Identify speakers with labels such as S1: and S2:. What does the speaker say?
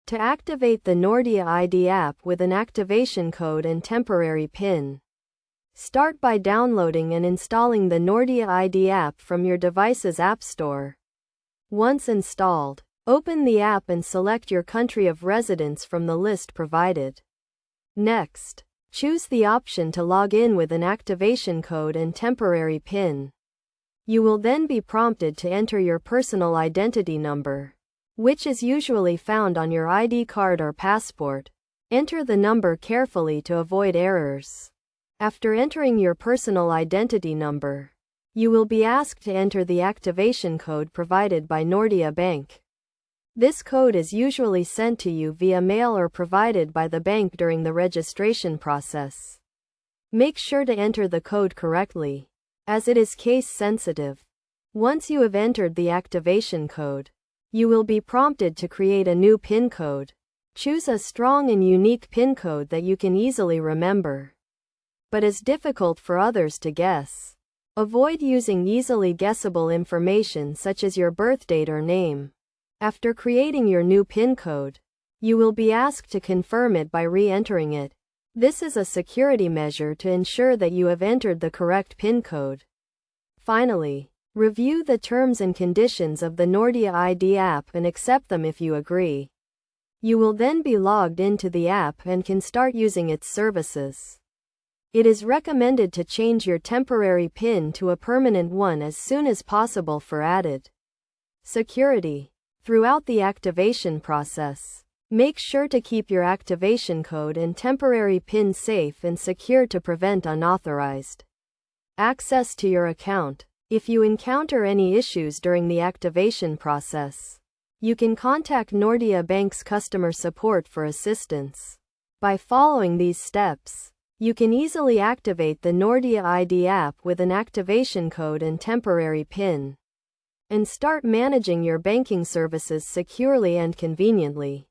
S1: To activate the Nordea ID app with an activation code and temporary PIN, start by downloading and installing the Nordea ID app from your device's App Store. Once installed, open the app and select your country of residence from the list provided. Next, choose the option to log in with an activation code and temporary PIN. You will then be prompted to enter your personal identity number, which is usually found on your ID card or passport. Enter the number carefully to avoid errors. After entering your personal identity number, you will be asked to enter the activation code provided by Nordea Bank. This code is usually sent to you via mail or provided by the bank during the registration process. Make sure to enter the code correctly, as it is case sensitive. Once you have entered the activation code, you will be prompted to create a new PIN code. Choose a strong and unique PIN code that you can easily remember, but is difficult for others to guess. Avoid using easily guessable information such as your birthdate or name. After creating your new PIN code, you will be asked to confirm it by re-entering it. This is a security measure to ensure that you have entered the correct PIN code. Finally, review the terms and conditions of the Nordea ID app and accept them if you agree. You will then be logged into the app and can start using its services. It is recommended to change your temporary PIN to a permanent one as soon as possible for added security. Throughout the activation process, make sure to keep your activation code and temporary PIN safe and secure to prevent unauthorized access to your account. If you encounter any issues during the activation process, you can contact Nordea Bank's customer support for assistance. By following these steps, you can easily activate the Nordea ID app with an activation code and temporary PIN, and start managing your banking services securely and conveniently.